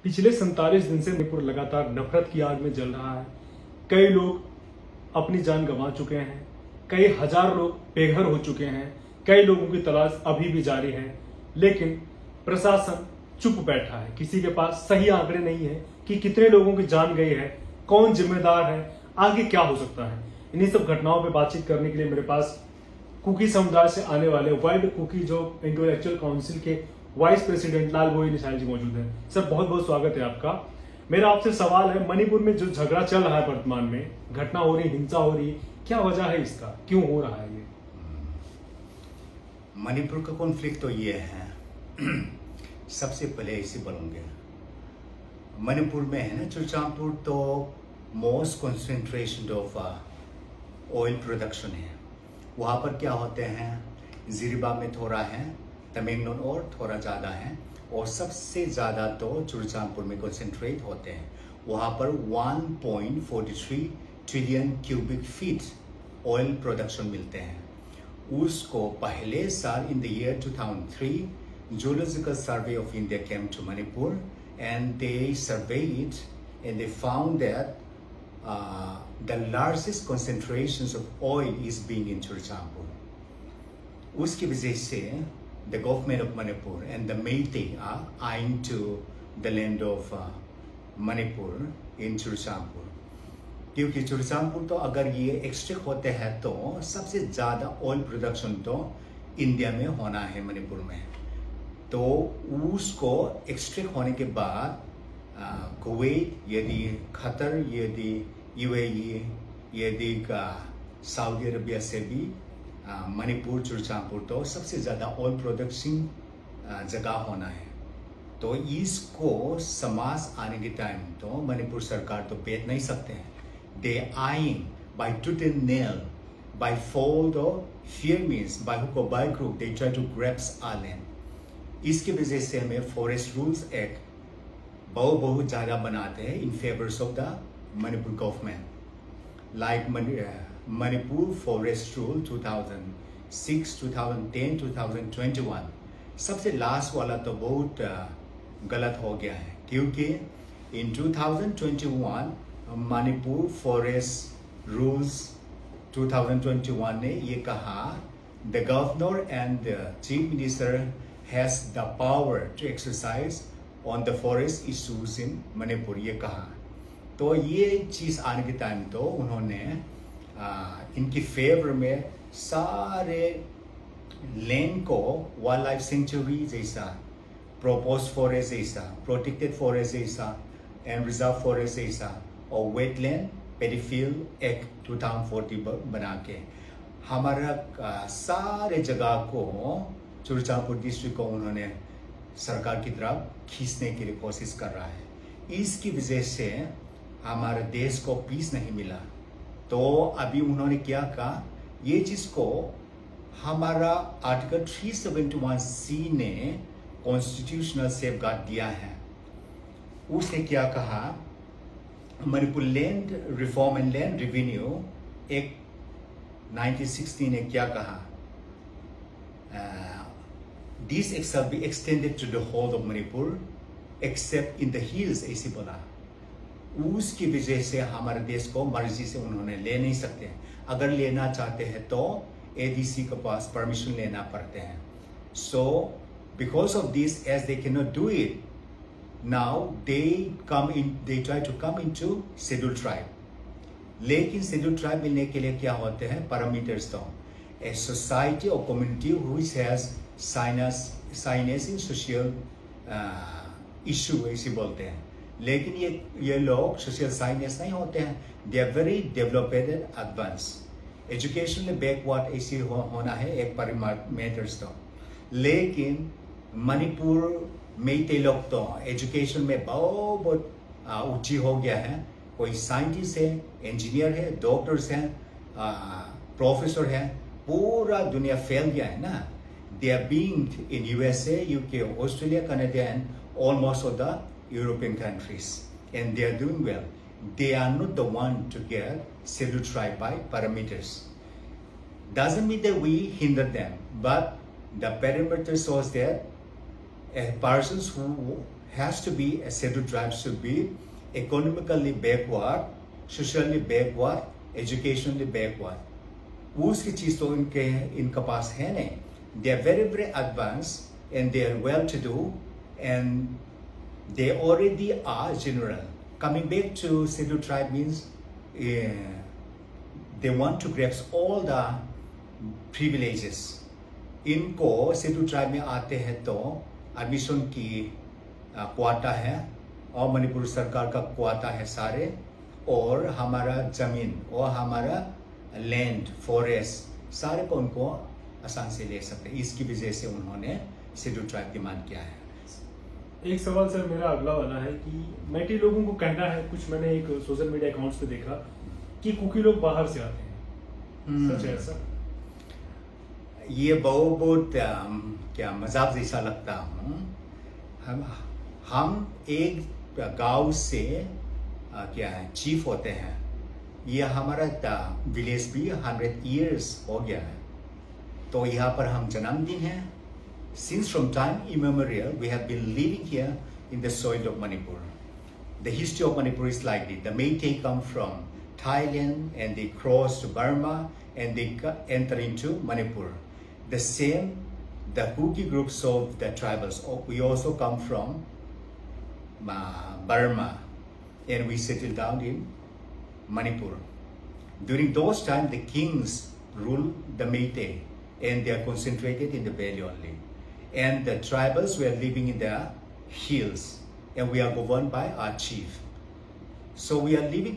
पिछले 47 दिन से मणिपुर लगातार नफरत की आग में जल रहा है। कई लोग अपनी जान गंवा चुके हैं, कई हजार लोग बेघर हो चुके हैं, कई लोगों की तलाश अभी भी जारी है, लेकिन प्रशासन चुप बैठा है। किसी के पास सही आंकड़े नहीं है कि कितने लोगों की जान गई है, कौन जिम्मेदार है, आगे क्या हो सकता है। इन्हीं सब घटनाओं पर बातचीत करने के लिए मेरे पास कुकी समुदाय से आने वाले वर्ल्ड कुकी जो इंटेलेक्चुअल काउंसिल के वाइस प्रेसिडेंट लाल बोई निशाल जी मौजूद हैं। सर, बहुत बहुत स्वागत है आपका। मेरा आपसे सवाल है, मणिपुर में जो झगड़ा चल रहा है, वर्तमान में घटना हो रही, हिंसा हो रही, क्या वजह है इसका, क्यों हो रहा है ये? मणिपुर का कॉन्फ्लिक्ट तो ये है सबसे पहले इसे बोलूंगे, मणिपुर में है ना चुरचांदपुर तो most concentration of oil production है। वहाँ पर क्या होते हैं, जिरीबा में थोड़ा है, तमेंगलोंग और थोड़ा ज़्यादा है, और सबसे ज़्यादा तो चुरचांदपुर में कंसंट्रेट होते हैं। वहाँ पर 1.43 trillion cubic feet oil production मिलते हैं। उसको पहले साल in the year 2003 Geological Survey of India came to Manipur and they surveyed and they found that the largest concentrations of oil is being in Churachandpur. उसकी वजह से the government of Manipur and the Meitei are eyeing to the land of Manipur in Churachandpur. क्योंकि चुरचांदपुर तो अगर ये extract होते हैं तो सबसे ज़्यादा ऑयल प्रोडक्शन तो इंडिया में होना है मणिपुर में। तो उसको एक्सट्रैक्ट होने के बाद कुवैत, यदि कतर, यदि यूएई, यदि सऊदी अरबिया से भी मणिपुर चुरचांदपुर तो सबसे ज़्यादा ऑयल प्रोडक्शन जगह होना है। तो इसको समाज आने के टाइम तो मणिपुर सरकार तो बेच नहीं सकते हैं। They eyeing by tooth and nail, by fold or fear means by hook or by crook, they try to grasp our land. इसकी वजह से हमें फॉरेस्ट रूल्स एक्ट बहुत ज़्यादा बनाते हैं in favours of the Manipur government, like Manipur forest rule 2006, 2010, 2021। सबसे last वाला तो बहुत गलत हो गया है, क्योंकि इन 2021 मणिपुर फॉरेस्ट रूल्स 2021 ने ये कहा, the governor and the chief minister has the power to exercise on the forest issues in Manipur, ये कहा। तो ये चीज़ आने के टाइम तो उन्होंने इनकी फेवर में सारे लैंड को वाइल्ड लाइफ सेंचुरी जैसा, प्रोपोज फॉरेस्ट जैसा, प्रोटेक्टेड फॉरेस्ट जैसा एंड रिजर्व फॉरेस्ट जैसा और वेटलैंड पेरीफील्ड एक्ट 2040 बना के हमारा सारे जगह को चुरचांदपुर डिस्ट्रिक्ट को उन्होंने सरकार की तरफ खींचने के लिए कोशिश कर रहा है। इसकी वजह से हमारे देश को पीस नहीं मिला। तो अभी उन्होंने क्या कहा, ये चीज़ को हमारा आर्टिकल 371C ने कॉन्स्टिट्यूशनल सेफगार्ड दिया है। उसने क्या कहा, Manipur land reform and land revenue act 1960 ने क्या कहा, this act shall be extended to the whole of Manipur except in the hills, ऐसी बोला। उसकी वजह से हमारे देश को मर्जी से उन्होंने ले नहीं सकते। अगर लेना चाहते हैं तो एडीसी के पास परमिशन लेना पड़ते हैं। So because of this, as they can not do it, now they try to come into scheduled tribe. लेकिन scheduled tribe मिलने के लिए क्या होते हैं parameters, तो a society or community which has signage in social issue ऐसे बोलते हैं। लेकिन ये लोग social signage नहीं होते हैं, they are very developed and advanced, education में backward ऐसे होना है एक parameters तो। लेकिन मणिपुर मेइते लोग तो एजुकेशन में बहुत ऊंची हो गया है। कोई साइंटिस्ट है, इंजीनियर है, डॉक्टर्स हैं, प्रोफेसर हैं, पूरा दुनिया फैल गया है ना। They are being in USA, UK, Australia, Canada and almost of the European countries, and they are doing well. They are not the one to get scheduled tribe by parameters. Doesn't mean that we hinder them, but the parameter shows that persons who has to be a scheduled tribe should be economically backward, socially backward, educationally backward. उसकी चीज तो इनके पास है नहीं. They are very very advanced and they are well to do and they already are general. Coming back to scheduled tribe means they want to grasp all the privileges. इनको scheduled tribe में आते हैं तो admission की quota है और मणिपुर सरकार का क्वाटा है सारे, और हमारा जमीन और हमारा लैंड फॉरेस्ट सारे को उनको आसान से ले सकते हैं. इसकी वजह से उन्होंने शेड्यूल ट्राइब डिमांड किया है. एक सवाल सर मेरा अगला वाला है कि मैटी लोगों को कहना है, कुछ मैंने एक सोशल मीडिया अकाउंट्स पे देखा कि कुकी लोग बाहर से आते हैं. सच है ऐसा? ये बहुत क्या मजाक जैसा लगता हूँ. हम एक गांव से क्या है चीफ होते हैं. ये हमारा विलेज भी 100 years हो गया है. तो यहाँ पर हम जन्मदिन है. Since from time immemorial we have been living here in the soil of Manipur. The history of Manipur is like this. The Meitei come from Thailand and they cross to Burma and they enter into Manipur. The same, the Kuki groups of the tribals, we also come from Burma and we settled down in Manipur. During those times, the kings ruled the Meitei and they are concentrated in the valley only. And the tribals were living in the hills and we are governed by our chief. So we are living